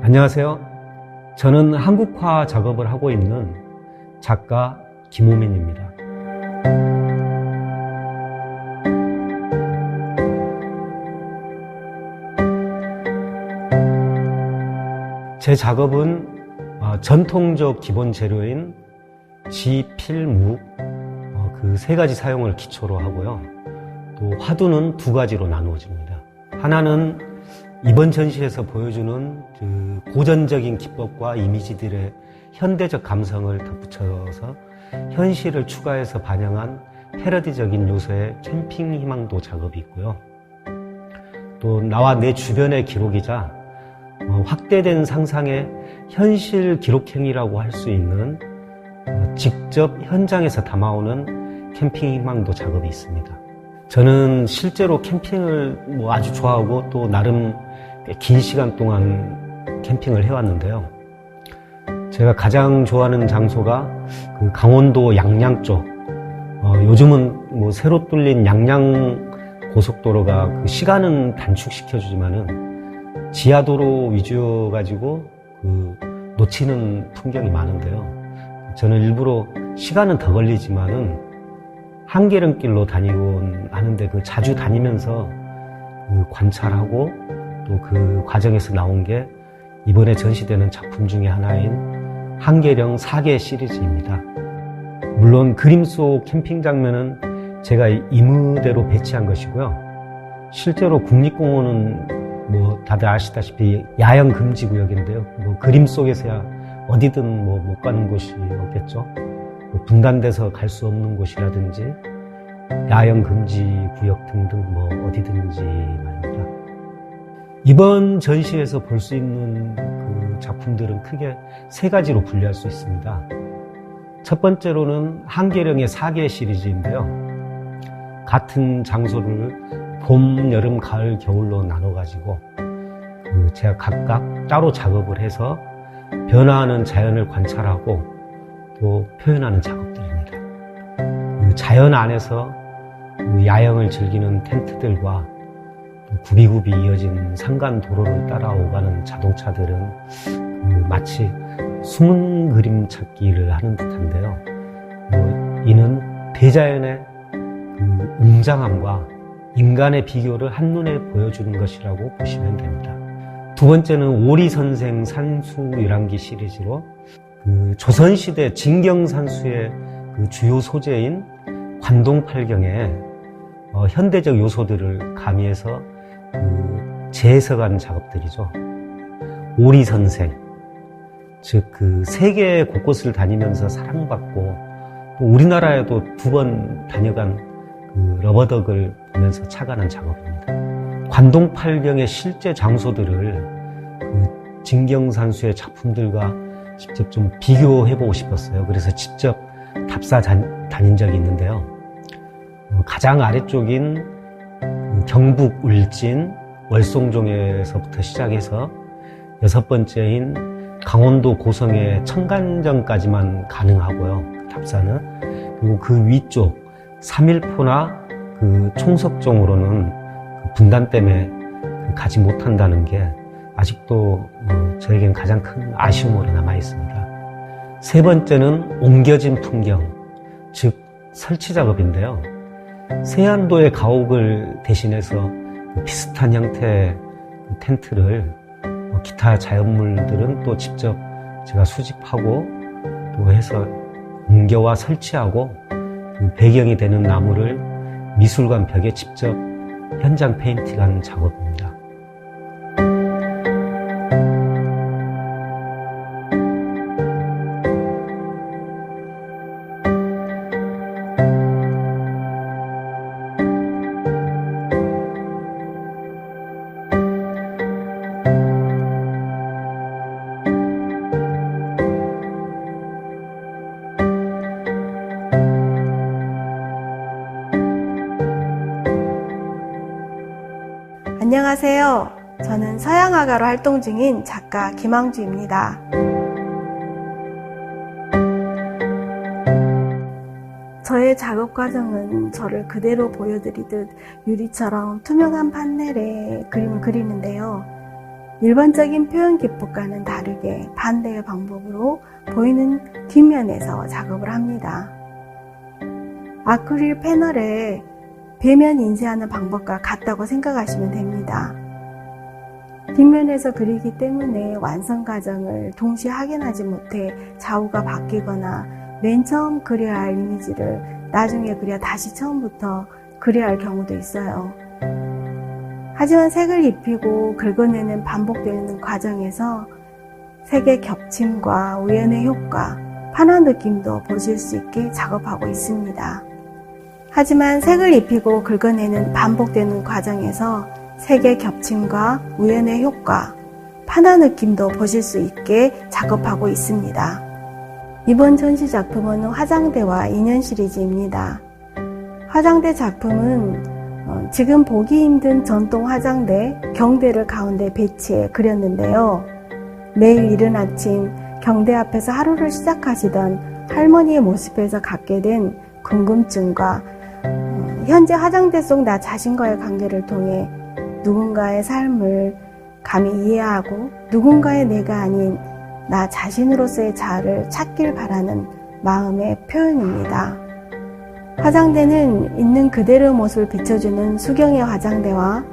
안녕하세요. 저는 한국화 작업을 하고 있는 작가 김호민입니다. 제 작업은 전통적 기본 재료인 지, 필, 무 그 세 가지 사용을 기초로 하고요. 또 화두는 두 가지로 나누어집니다. 하나는 이번 전시에서 보여주는 그 고전적인 기법과 이미지들의 현대적 감성을 덧붙여서 현실을 추가해서 반영한 패러디적인 요소의 캠핑 희망도 작업이 있고요. 또 나와 내 주변의 기록이자 확대된 상상의 현실 기록행위라고 할 수 있는 직접 현장에서 담아오는 캠핑 희망도 작업이 있습니다. 저는 실제로 캠핑을 아주 좋아하고 또 나름 꽤 긴 시간 동안 캠핑을 해왔는데요. 제가 가장 좋아하는 장소가 그 강원도 양양 쪽. 요즘은 새로 뚫린 양양 고속도로가 그 시간은 단축시켜주지만은 지하도로 위주여가지고 그 놓치는 풍경이 많은데요. 저는 일부러 시간은 더 걸리지만은 한계령길로 다니곤 하는데 그 자주 다니면서 그 관찰하고 또 그 과정에서 나온 게 이번에 전시되는 작품 중에 하나인 한계령 4개 시리즈입니다. 물론 그림 속 캠핑 장면은 제가 임의대로 배치한 것이고요. 실제로 국립공원은 다들 아시다시피 야영 금지 구역인데요. 그림 속에서야 어디든 못 가는 곳이 없겠죠. 분단돼서 갈 수 없는 곳이라든지 야영 금지 구역 등등 어디든지 말입니다. 이번 전시에서 볼 수 있는 그 작품들은 크게 세 가지로 분류할 수 있습니다. 첫 번째로는 한계령의 4개 시리즈인데요. 같은 장소를 봄, 여름, 가을, 겨울로 나눠가지고 제가 각각 따로 작업을 해서 변화하는 자연을 관찰하고 또 표현하는 작업들입니다. 자연 안에서 야영을 즐기는 텐트들과 굽이굽이 이어진 산간 도로를 따라 오가는 자동차들은 마치 숨은 그림 찾기를 하는 듯한데요. 이는 대자연의 그 웅장함과 인간의 비교를 한눈에 보여주는 것이라고 보시면 됩니다. 두 번째는 오리선생 산수유람기 시리즈로 그 조선시대 진경산수의 그 주요 소재인 관동팔경에 현대적 요소들을 가미해서 그 재해석한 작업들이죠. 오리선생, 즉 그 세계 곳곳을 다니면서 사랑받고 또 우리나라에도 2번 다녀간 그 러버덕을 보면서 착안한 작업입니다. 관동팔경의 실제 장소들을 그 진경산수의 작품들과 직접 좀 비교해보고 싶었어요. 그래서 직접 답사 다닌 적이 있는데요. 가장 아래쪽인 경북 울진 월송종에서부터 시작해서 6번째인 강원도 고성의 청간정까지만 가능하고요. 답사는. 그리고 그 위쪽 3일포나 그 총석종으로는 그 분단 때문에 가지 못한다는 게 아직도 저에겐 가장 큰 아쉬움으로 남아 있습니다. 세 번째는 옮겨진 풍경, 즉 설치 작업인데요. 세안도의 가옥을 대신해서 비슷한 형태의 텐트를 기타 자연물들은 또 직접 제가 수집하고 또 해서 옮겨와 설치하고 그 배경이 되는 나무를 미술관 벽에 직접 현장 페인팅한 작업입니다. 안녕하세요. 저는 서양화가로 활동 중인 작가 김항주입니다. 저의 작업 과정은 저를 그대로 보여드리듯 유리처럼 투명한 판넬에 그림을 그리는데요. 일반적인 표현 기법과는 다르게 반대의 방법으로 보이는 뒷면에서 작업을 합니다. 아크릴 패널에 배면 인쇄하는 방법과 같다고 생각하시면 됩니다. 뒷면에서 그리기 때문에 완성 과정을 동시에 확인하지 못해 좌우가 바뀌거나 맨 처음 그려야 할 이미지를 나중에 그려 다시 처음부터 그려야 할 경우도 있어요. 하지만 색을 입히고 긁어내는 반복되는 과정에서 색의 겹침과 우연의 효과, 판화 느낌도 보실 수 있게 작업하고 있습니다. 하지만 색을 입히고 긁어내는 반복되는 과정에서 색의 겹침과 우연의 효과, 판화 느낌도 보실 수 있게 작업하고 있습니다. 이번 전시 작품은 화장대와 인연 시리즈입니다. 화장대 작품은 지금 보기 힘든 전통 화장대, 경대를 가운데 배치해 그렸는데요. 매일 이른 아침 경대 앞에서 하루를 시작하시던 할머니의 모습에서 갖게 된 궁금증과 현재 화장대 속 나 자신과의 관계를 통해 누군가의 삶을 감히 이해하고 누군가의 내가 아닌 나 자신으로서의 자아를 찾길 바라는 마음의 표현입니다. 화장대는 있는 그대로의 모습을 비춰주는 수경의 화장대와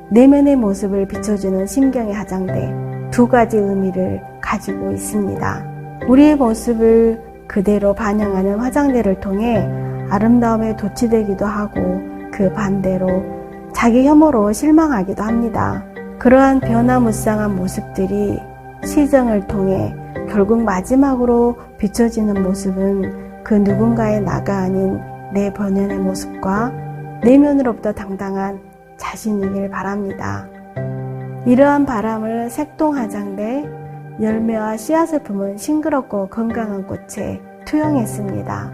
내면의 모습을 비춰주는 심경의 화장대, 두 가지 의미를 가지고 있습니다. 우리의 모습을 그대로 반영하는 화장대를 통해 아름다움에 도취되기도 하고 그 반대로 자기 혐오로 실망하기도 합니다. 그러한 변화무쌍한 모습들이 시정을 통해 결국 마지막으로 비춰지는 모습은 그 누군가의 나가 아닌 내 본연의 모습과 내면으로부터 당당한 자신이길 바랍니다. 이러한 바람을 색동화장대, 열매와 씨앗을 품은 싱그럽고 건강한 꽃에 투영했습니다.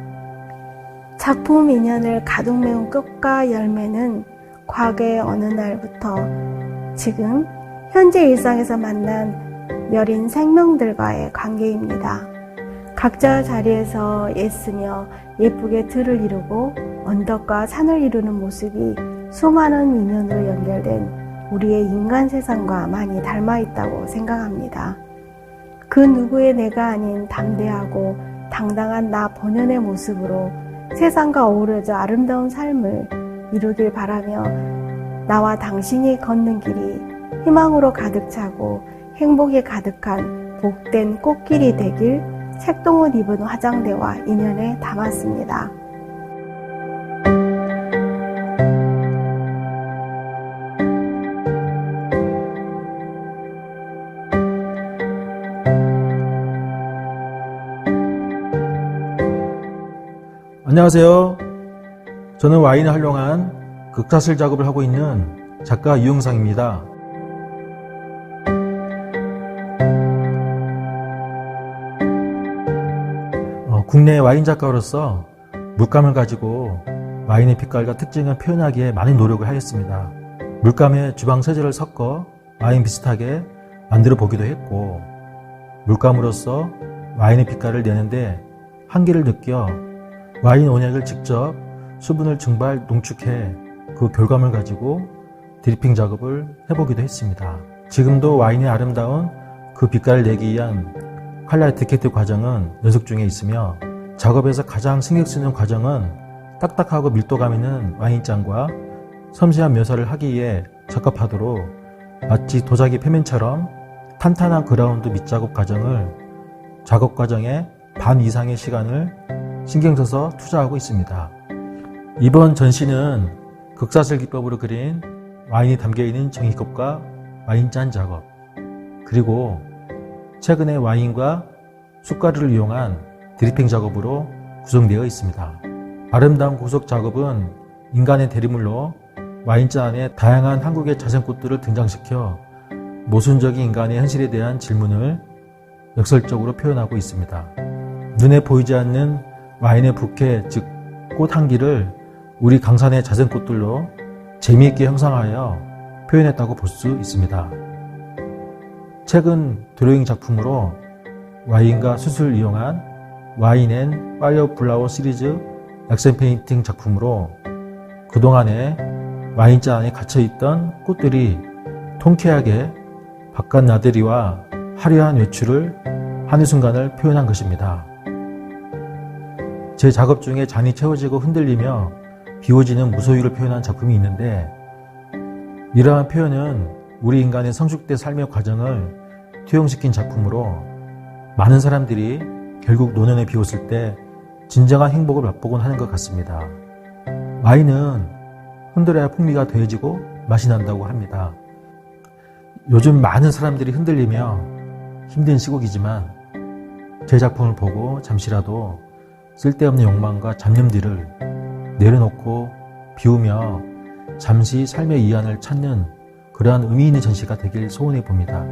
작품 인연을 가득 메운 꽃과 열매는 과거의 어느 날부터 지금 현재 일상에서 만난 여린 생명들과의 관계입니다. 각자 자리에서 애쓰며 예쁘게 들을 이루고 언덕과 산을 이루는 모습이 수많은 인연으로 연결된 우리의 인간 세상과 많이 닮아 있다고 생각합니다. 그 누구의 내가 아닌 담대하고 당당한 나 본연의 모습으로 세상과 어우러져 아름다운 삶을 이루길 바라며 나와 당신이 걷는 길이 희망으로 가득 차고 행복이 가득한 복된 꽃길이 되길 색동옷 입은 화장대와 인연에 담았습니다. 안녕하세요. 저는 와인을 활용한 극사슬 작업을 하고 있는 작가 유영상입니다. 국내 와인 작가로서 물감을 가지고 와인의 빛깔과 특징을 표현하기에 많은 노력을 하였습니다. 물감에 주방 세제를 섞어 와인 비슷하게 만들어 보기도 했고, 물감으로써 와인의 빛깔을 내는데 한계를 느껴 와인 온액을 직접 수분을 증발, 농축해 그 결과물 가지고 드리핑 작업을 해보기도 했습니다. 지금도 와인의 아름다운 그 빛깔을 내기 위한 컬러 디케트 과정은 연속 중에 있으며, 작업에서 가장 신경 쓰는 과정은 딱딱하고 밀도감 있는 와인잔과 섬세한 묘사를 하기 위해 적합하도록 마치 도자기 표면처럼 탄탄한 그라운드 밑작업 과정을 작업 과정에 반 이상의 시간을 신경 써서 투자하고 있습니다. 이번 전시는 극사슬 기법으로 그린 와인이 담겨있는 종이컵과 와인잔 작업, 그리고 최근에 와인과 숟가루를 이용한 드리핑 작업으로 구성되어 있습니다. 아름다운 고속 작업은 인간의 대리물로 와인잔 안에 다양한 한국의 자생꽃들을 등장시켜 모순적인 인간의 현실에 대한 질문을 역설적으로 표현하고 있습니다. 눈에 보이지 않는 와인의 부케, 즉 꽃 향기를 우리 강산의 자생꽃들로 재미있게 형상하여 표현했다고 볼 수 있습니다. 최근 드로잉 작품으로 와인과 숯을 이용한 와인 앤 파이어 플라워 시리즈 액션 페인팅 작품으로 그동안에 와인잔 안에 갇혀있던 꽃들이 통쾌하게 바깥 나들이와 화려한 외출을 한순간을 표현한 것입니다. 제 작업 중에 잔이 채워지고 흔들리며 비워지는 무소유를 표현한 작품이 있는데, 이러한 표현은 우리 인간의 성숙된 삶의 과정을 투영시킨 작품으로 많은 사람들이 결국 노년에 비웠을 때 진정한 행복을 맛보곤 하는 것 같습니다. 와인은 흔들어야 풍미가 더해지고 맛이 난다고 합니다. 요즘 많은 사람들이 흔들리며 힘든 시국이지만 제 작품을 보고 잠시라도 쓸데없는 욕망과 잡념들을 내려놓고 비우며 잠시 삶의 이안을 찾는 그러한 의미 있는 전시가 되길 소원해 봅니다.